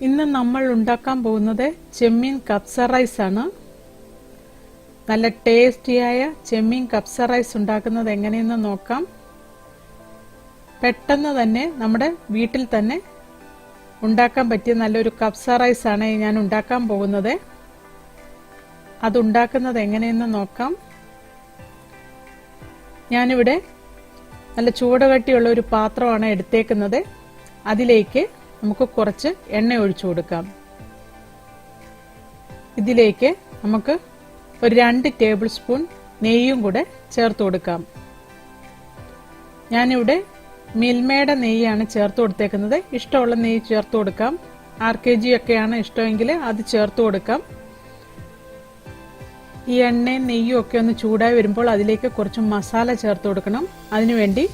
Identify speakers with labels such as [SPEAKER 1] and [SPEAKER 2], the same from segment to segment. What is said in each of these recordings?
[SPEAKER 1] ഇന്ന് നമ്മൾ ഉണ്ടാക്കാൻ പോകുന്നത് ചെമ്മീൻ കപ്സ റൈസ് ആണ്. നല്ല ടേസ്റ്റിയായ ചെമ്മീൻ കപ്സ റൈസ് ഉണ്ടാക്കുന്നത് എങ്ങനെയെന്ന് നോക്കാം. പെട്ടെന്ന് തന്നെ നമ്മുടെ വീട്ടിൽ തന്നെ ഉണ്ടാക്കാൻ പറ്റിയ നല്ലൊരു കപ്സ റൈസ് ആണ് ഞാൻ ഉണ്ടാക്കാൻ പോകുന്നത്. അത് ഉണ്ടാക്കുന്നത് എങ്ങനെയെന്ന് നോക്കാം. ഞാനിവിടെ നല്ല ചൂടുകട്ടിയുള്ള ഒരു പാത്രമാണ് എടുത്തേക്കുന്നത്. അതിലേക്ക് നമുക്ക് കുറച്ച് എണ്ണ ഒഴിച്ചു കൊടുക്കാം. ഇതിലേക്ക് നമുക്ക് ഒരു 2 ടേബിൾ സ്പൂൺ നെയ്യും കൂടെ ചേർത്ത് കൊടുക്കാം. ഞാനിവിടെ മിൽമയുടെ നെയ്യാണ് ചേർത്ത് കൊടുത്തേക്കുന്നത്. ഇഷ്ടമുള്ള നെയ്യ് ചേർത്ത് കൊടുക്കാം. RKG ഒക്കെയാണ് ഇഷ്ടമെങ്കിൽ അത് ചേർത്ത് കൊടുക്കാം. ഈ എണ്ണയും നെയ്യും ഒക്കെ ഒന്ന് ചൂടായി വരുമ്പോൾ അതിലേക്ക് കുറച്ച് മസാല ചേർത്ത് കൊടുക്കണം. അതിനുവേണ്ടി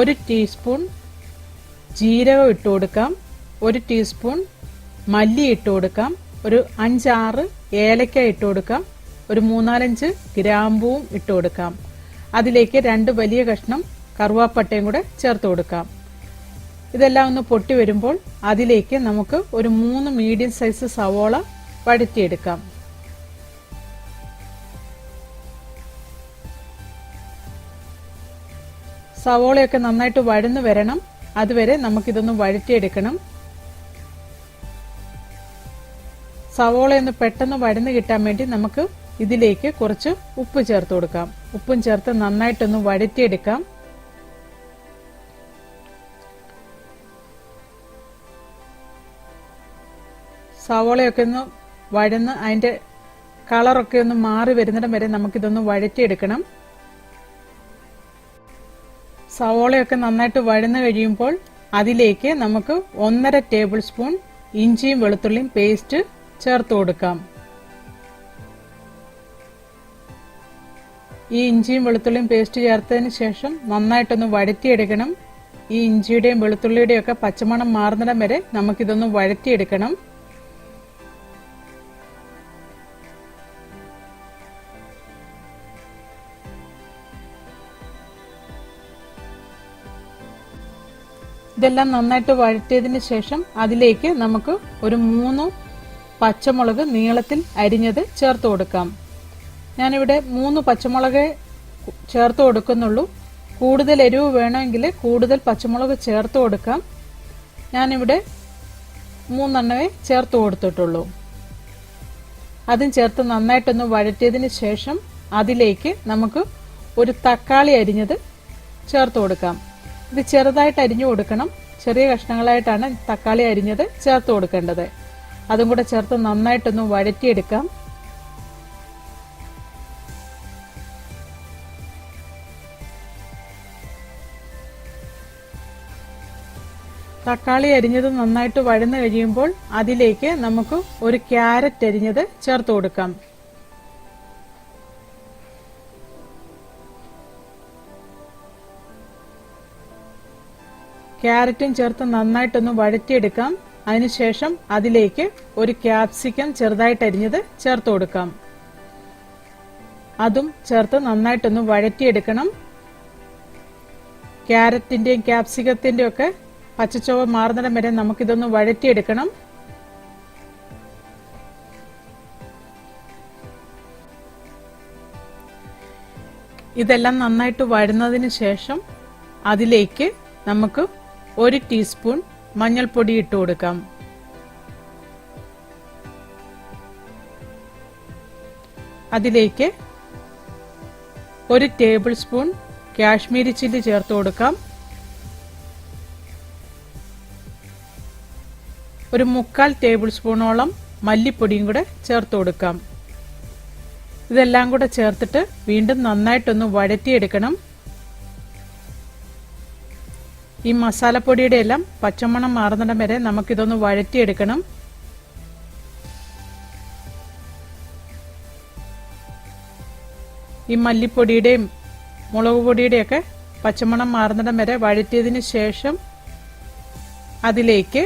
[SPEAKER 1] 1 ടീസ്പൂൺ ജീരകം ഇട്ട് കൊടുക്കാം, 1 ടീസ്പൂൺ മല്ലി ഇട്ട് കൊടുക്കാം, ഒരു 5-6 ഏലക്ക ഇട്ട് കൊടുക്കാം, ഒരു 3-4 ഗ്രാമ്പൂവും ഇട്ട് കൊടുക്കാം. അതിലേക്ക് 2 വലിയ കഷ്ണം കറുവാപ്പട്ടയും കൂടെ ചേർത്ത് കൊടുക്കാം. ഇതെല്ലാം ഒന്ന് പൊട്ടി വരുമ്പോൾ അതിലേക്ക് നമുക്ക് ഒരു 3 മീഡിയം സൈസ് സവോള വഴറ്റിയെടുക്കാം. സവോളയൊക്കെ നന്നായിട്ട് വഴന്നു വരണം. അതുവരെ നമുക്കിതൊന്ന് വഴറ്റിയെടുക്കണം. സവോളയൊന്ന് പെട്ടെന്ന് വഴന്നു കിട്ടാൻ വേണ്ടി നമുക്ക് ഇതിലേക്ക് കുറച്ച് ഉപ്പ് ചേർത്ത് കൊടുക്കാം. ഉപ്പും ചേർത്ത് നന്നായിട്ടൊന്ന് വഴറ്റിയെടുക്കാം. സവോളയൊക്കെ ഒന്ന് വഴന്ന് അതിന്റെ കളറൊക്കെ ഒന്ന് മാറി വരുന്നിടം വരെ നമുക്കിതൊന്ന് വഴറ്റിയെടുക്കണം. സവോളയൊക്കെ നന്നായിട്ട് വഴന്നു കഴിയുമ്പോൾ അതിലേക്ക് നമുക്ക് 1.5 ടേബിൾ സ്പൂൺ ഇഞ്ചിയും വെളുത്തുള്ളിയും പേസ്റ്റ് ചേർത്ത് കൊടുക്കാം. ഈ ഇഞ്ചിയും വെളുത്തുള്ളിയും പേസ്റ്റ് ചേർത്തതിന് ശേഷം നന്നായിട്ടൊന്ന് വഴറ്റിയെടുക്കണം. ഈ ഇഞ്ചിയുടെയും വെളുത്തുള്ളിയുടെയും ഒക്കെ പച്ചമണം മാറുന്നിടം വരെ നമുക്കിതൊന്ന് വഴറ്റിയെടുക്കണം. ഇതെല്ലാം നന്നായിട്ട് വഴറ്റിയതിന് ശേഷം അതിലേക്ക് നമുക്ക് ഒരു 3 പച്ചമുളക് നീളത്തിൽ അരിഞ്ഞത് ചേർത്ത് കൊടുക്കാം. ഞാനിവിടെ 3 പച്ചമുളക് ചേർത്ത് കൊടുക്കുന്നുള്ളൂ. കൂടുതൽ എരിവ് വേണമെങ്കിൽ കൂടുതൽ പച്ചമുളക് ചേർത്ത് കൊടുക്കാം. ഞാനിവിടെ 3 എണ്ണമേ ചേർത്ത് കൊടുത്തിട്ടുള്ളൂ. അതും ചേർത്ത് നന്നായിട്ടൊന്ന് വഴറ്റിയതിന് ശേഷം അതിലേക്ക് നമുക്ക് ഒരു തക്കാളി അരിഞ്ഞത് ചേർത്ത് കൊടുക്കാം. ഇത് ചെറുതായിട്ട് അരിഞ്ഞു കൊടുക്കണം. ചെറിയ കഷ്ണങ്ങളായിട്ടാണ് തക്കാളി അരിഞ്ഞത് ചേർത്ത് കൊടുക്കേണ്ടത്. അതും കൂടെ ചേർത്ത് നന്നായിട്ടൊന്ന് വഴറ്റിയെടുക്കാം. തക്കാളി അരിഞ്ഞത് നന്നായിട്ട് വഴന്നു കഴിയുമ്പോൾ അതിലേക്ക് നമുക്ക് ഒരു ക്യാരറ്റ് അരിഞ്ഞത് ചേർത്ത് കൊടുക്കാം. ക്യാരറ്റും ചേർത്ത് നന്നായിട്ടൊന്ന് വഴറ്റിയെടുക്കാം. അതിനുശേഷം അതിലേക്ക് ഒരു ക്യാപ്സിക്കം ചെറുതായിട്ട് അരിഞ്ഞത് ചേർത്ത് കൊടുക്കാം. അതും ചേർത്ത് നന്നായിട്ടൊന്ന് വഴറ്റിയെടുക്കണം. ക്യാരറ്റിന്റെയും ക്യാപ്സിക്കത്തിന്റെയും ഒക്കെ പച്ചച്ചുവ മാറുന്നിടം വരെ നമുക്കിതൊന്ന് വഴറ്റിയെടുക്കണം. ഇതെല്ലാം നന്നായിട്ട് വഴന്നതിന് ശേഷം അതിലേക്ക് നമുക്ക് 1 ടീസ്പൂൺ മഞ്ഞൾപ്പൊടി ഇട്ട് കൊടുക്കാം. അതിലേക്ക് 1 ടേബിൾ സ്പൂൺ കാശ്മീരി ചില്ലി ചേർത്ത് കൊടുക്കാം. ഒരു 3/4 ടേബിൾ സ്പൂണോളം മല്ലിപ്പൊടിയും കൂടെ ചേർത്ത് കൊടുക്കാം. ഇതെല്ലാം കൂടെ ചേർത്തിട്ട് വീണ്ടും നന്നായിട്ടൊന്ന് വഴറ്റിയെടുക്കണം. ഈ മസാലപ്പൊടിയുടെ എല്ലാം പച്ചമണം മാറുന്നിടം വരെ നമുക്കിതൊന്ന് വഴറ്റിയെടുക്കണം. ഈ മല്ലിപ്പൊടിയുടെയും മുളക് പൊടിയുടെയൊക്കെ പച്ചമണം മാറുന്നിടം വരെ വഴറ്റിയതിന് ശേഷം അതിലേക്ക്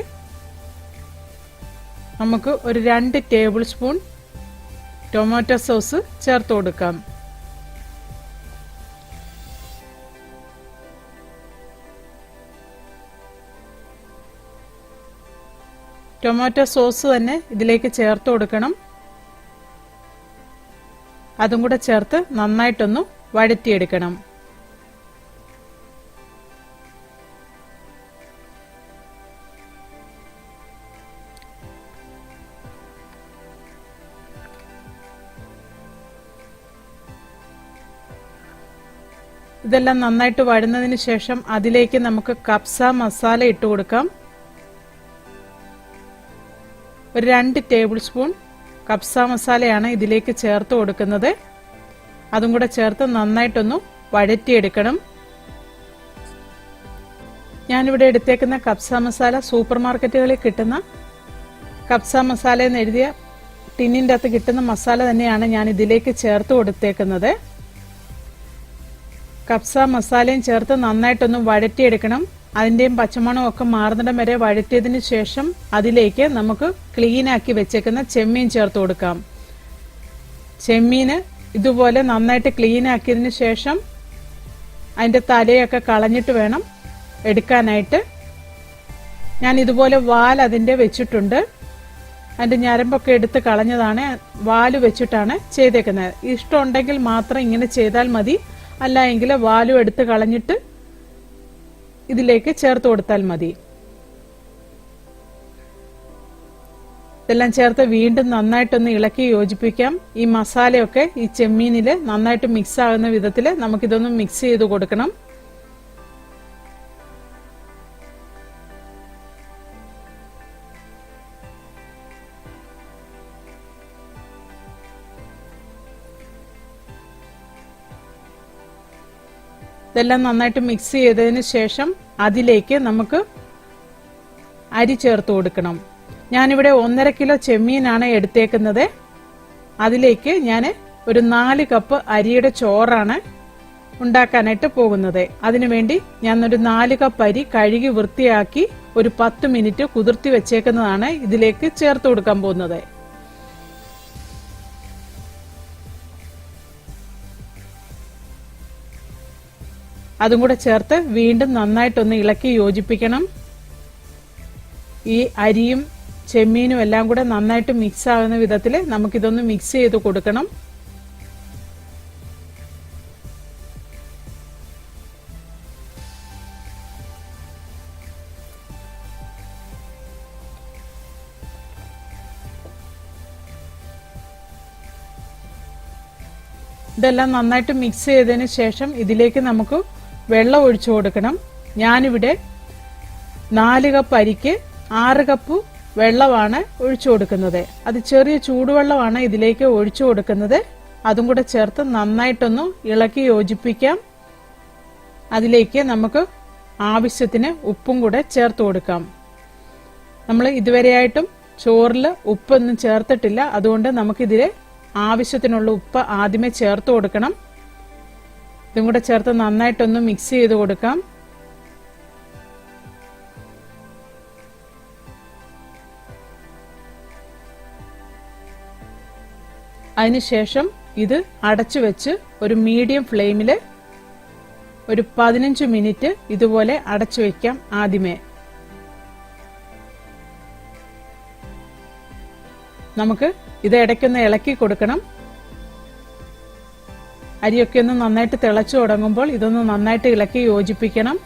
[SPEAKER 1] നമുക്ക് ഒരു 2 ടേബിൾ സ്പൂൺ ടൊമാറ്റോ സോസ് ചേർത്ത് കൊടുക്കാം. ടൊമാറ്റോ സോസ് തന്നെ ഇതിലേക്ക് ചേർത്ത് കൊടുക്കണം. അതും കൂടെ ചേർത്ത് നന്നായിട്ടൊന്ന് വഴറ്റിയെടുക്കണം. ഇതെല്ലാം നന്നായിട്ട് വഴന്നതിന് ശേഷം അതിലേക്ക് നമുക്ക് കപ്സ മസാല ഇട്ട് കൊടുക്കാം. ഒരു 2 ടേബിൾ സ്പൂൺ കപ്സ മസാലയാണ് ഇതിലേക്ക് ചേർത്ത് കൊടുക്കുന്നത്. അതും കൂടെ ചേർത്ത് നന്നായിട്ടൊന്ന് വഴറ്റിയെടുക്കണം. ഞാനിവിടെ എടുത്തേക്കുന്ന കപ്സ മസാല സൂപ്പർ മാർക്കറ്റുകളിൽ കിട്ടുന്ന കപ്സ മസാല എന്ന് എഴുതിയ ടിന്നിൻ്റെ അകത്ത് കിട്ടുന്ന മസാല തന്നെയാണ് ഞാൻ ഇതിലേക്ക് ചേർത്ത് കൊടുത്തേക്കുന്നത്. കപ്സ മസാലയും ചേർത്ത് നന്നായിട്ടൊന്ന് വഴറ്റിയെടുക്കണം. അതിൻ്റെയും പച്ചമണവും ഒക്കെ മാറുന്നിടം വരെ വഴറ്റിയതിന് ശേഷം അതിലേക്ക് നമുക്ക് ക്ലീനാക്കി വെച്ചേക്കുന്ന ചെമ്മീൻ ചേർത്ത് കൊടുക്കാം. ചെമ്മീന് ഇതുപോലെ നന്നായിട്ട് ക്ലീനാക്കിയതിന് ശേഷം അതിൻ്റെ തലയൊക്കെ കളഞ്ഞിട്ട് വേണം എടുക്കാനായിട്ട്. ഞാൻ ഇതുപോലെ വാൽ അതിൻ്റെ വെച്ചിട്ടുണ്ട്. അതിൻ്റെ ഞരമ്പൊക്കെ എടുത്ത് കളഞ്ഞതാണ്. വാല് വെച്ചിട്ടാണ് ചെയ്തേക്കുന്നത്. ഇഷ്ടമുണ്ടെങ്കിൽ മാത്രം ഇങ്ങനെ ചെയ്താൽ മതി. അല്ല എങ്കിൽ വാലും എടുത്ത് കളഞ്ഞിട്ട് ഇതിലേക്ക് ചേർത്ത് കൊടുത്താൽ മതി. ഇതെല്ലാം ചേർത്ത് വീണ്ടും നന്നായിട്ടൊന്ന് ഇളക്കി യോജിപ്പിക്കാം. ഈ മസാലയൊക്കെ ഈ ചെമ്മീനിൽ നന്നായിട്ട് മിക്സ് ആകുന്ന വിധത്തിൽ നമുക്കിതൊന്ന് മിക്സ് ചെയ്ത് കൊടുക്കണം. ഇതെല്ലാം നന്നായിട്ട് മിക്സ് ചെയ്തതിന് ശേഷം അതിലേക്ക് നമുക്ക് അരി ചേർത്ത് കൊടുക്കണം. ഞാനിവിടെ 1.5 കിലോ ചെമ്മീനാണ് എടുത്തേക്കുന്നത്. അതിലേക്ക് ഞാൻ ഒരു 4 കപ്പ് അരിയുടെ ചോറാണ് ഉണ്ടാക്കാനായിട്ട് പോകുന്നത്. അതിനുവേണ്ടി ഞാൻ ഒരു 4 കപ്പ് അരി കഴുകി വൃത്തിയാക്കി ഒരു 10 മിനിറ്റ് കുതിർത്തി വെച്ചേക്കുന്നതാണ് ഇതിലേക്ക് ചേർത്ത് കൊടുക്കാൻ പോകുന്നത്. അതും കൂടെ ചേർത്ത് വീണ്ടും നന്നായിട്ടൊന്ന് ഇളക്കി യോജിപ്പിക്കണം. ഈ അരിയും ചെമ്മീനും എല്ലാം കൂടെ നന്നായിട്ട് മിക്സ് ആകുന്ന വിധത്തിൽ നമുക്കിതൊന്ന് മിക്സ് ചെയ്ത് കൊടുക്കണം. ഇതെല്ലാം നന്നായിട്ട് മിക്സ് ചെയ്തതിന് ശേഷം ഇതിലേക്ക് നമുക്ക് വെള്ളം ഒഴിച്ചു കൊടുക്കണം. ഞാനിവിടെ 4 കപ്പ് അരിക്ക് 6 കപ്പ് വെള്ളമാണ് ഒഴിച്ചു കൊടുക്കുന്നത്. അത് ചെറിയ ചൂടുവെള്ളമാണ് ഇതിലേക്ക് ഒഴിച്ചു കൊടുക്കുന്നത്. അതും കൂടെ ചേർത്ത് നന്നായിട്ടൊന്ന് ഇളക്കി യോജിപ്പിക്കാം. അതിലേക്ക് നമുക്ക് ആവശ്യത്തിന് ഉപ്പും കൂടെ ചേർത്ത് കൊടുക്കാം. നമ്മൾ ഇതുവരെയായിട്ടും ചോറിൽ ഉപ്പൊന്നും ചേർത്തിട്ടില്ല. അതുകൊണ്ട് നമുക്കിതിൽ ആവശ്യത്തിനുള്ള ഉപ്പ് ആദ്യമേ ചേർത്ത് കൊടുക്കണം. ഇതും കൂടെ ചേർത്ത് നന്നായിട്ടൊന്ന് മിക്സ് ചെയ്ത് കൊടുക്കാം. അതിനുശേഷം ഇത് അടച്ചു വെച്ച് ഒരു മീഡിയം ഫ്ലെയിമിൽ ഒരു 15 മിനിറ്റ് ഇതുപോലെ അടച്ചു വെക്കാം. ആദ്യമേ നമുക്ക് ഇത് ഇടയ്ക്കൊന്ന് ഇളക്കി കൊടുക്കണം. അരിയൊക്കെ ഒന്ന് നന്നായിട്ട് തിളച്ചു തുടങ്ങുമ്പോൾ ഇതൊന്ന് നന്നായിട്ട് ഇളക്കി യോജിപ്പിക്കണം.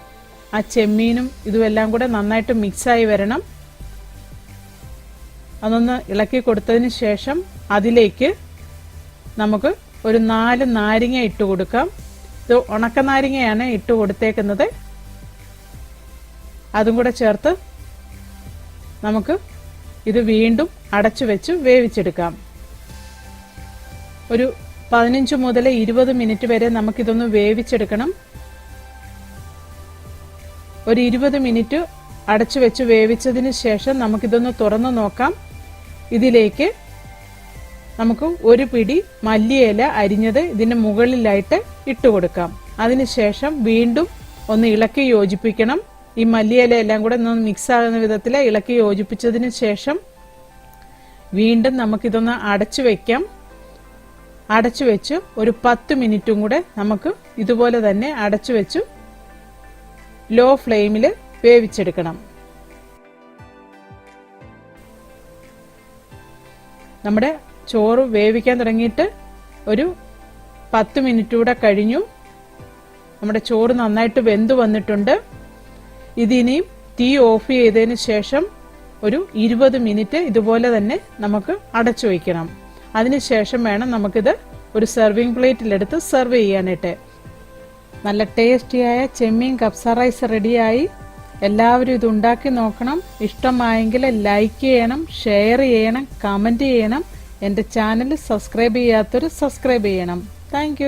[SPEAKER 1] ആ ചെമ്മീനും ഇതുമെല്ലാം കൂടെ നന്നായിട്ട് മിക്സായി വരണം. അതൊന്ന് ഇളക്കി കൊടുത്തതിന് ശേഷം അതിലേക്ക് നമുക്ക് ഒരു 4 നാരങ്ങ ഇട്ട് കൊടുക്കാം. ഇത് ഉണക്കനാരങ്ങയാണ് ഇട്ട് കൊടുത്തേക്കുന്നത്. അതും കൂടെ ചേർത്ത് നമുക്ക് ഇത് വീണ്ടും അടച്ചു വെച്ച് വേവിച്ചെടുക്കാം. ഒരു 15 മുതൽ 20 മിനിറ്റ് വരെ നമുക്കിതൊന്ന് വേവിച്ചെടുക്കണം. ഒരു 20 മിനിറ്റ് അടച്ചു വെച്ച് വേവിച്ചതിന് ശേഷം നമുക്കിതൊന്ന് തുറന്നു നോക്കാം. ഇതിലേക്ക് നമുക്ക് ഒരു പിടി മല്ലിയില അരിഞ്ഞത് ഇതിന്റെ മുകളിലായിട്ട് ഇട്ട് കൊടുക്കാം. അതിനുശേഷം വീണ്ടും ഒന്ന് ഇളക്കി യോജിപ്പിക്കണം. ഈ മല്ലിയില എല്ലാം കൂടെ ഒന്ന് മിക്സ് ആകുന്ന വിധത്തിൽ ഇളക്കി യോജിപ്പിച്ചതിന് ശേഷം വീണ്ടും നമുക്കിതൊന്ന് അടച്ചു വെക്കാം. അടച്ചു വെച്ച് ഒരു 10 മിനിറ്റും കൂടെ നമുക്ക് ഇതുപോലെ തന്നെ അടച്ചു വെച്ച് ലോ ഫ്ലെയിമിൽ വേവിച്ചെടുക്കണം. നമ്മുടെ ചോറ് വേവിക്കാൻ തുടങ്ങിയിട്ട് ഒരു 10 മിനിറ്റ് കൂടെ കഴിഞ്ഞു. നമ്മുടെ ചോറ് നന്നായിട്ട് വെന്തു വന്നിട്ടുണ്ട്. ഇതിനിയും തീ ഓഫ് ചെയ്തതിന് ശേഷം ഒരു 20 മിനിറ്റ് ഇതുപോലെ തന്നെ നമുക്ക് അടച്ചു വയ്ക്കണം. അതിനുശേഷം വേണം നമുക്കിത് ഒരു സെർവിങ് പ്ലേറ്റിലെടുത്ത് സെർവ് ചെയ്യാനായിട്ട്. നല്ല ടേസ്റ്റിയായ ചെമ്മീൻ കബ്സ റൈസ് റെഡിയായി. എല്ലാവരും ഇത് ഉണ്ടാക്കി നോക്കണം. ഇഷ്ടമായെങ്കിൽ ലൈക്ക് ചെയ്യണം, ഷെയർ ചെയ്യണം, കമന്റ് ചെയ്യണം. എൻ്റെ ചാനൽ സബ്സ്ക്രൈബ് ചെയ്യാത്തവർ സബ്സ്ക്രൈബ് ചെയ്യണം. താങ്ക്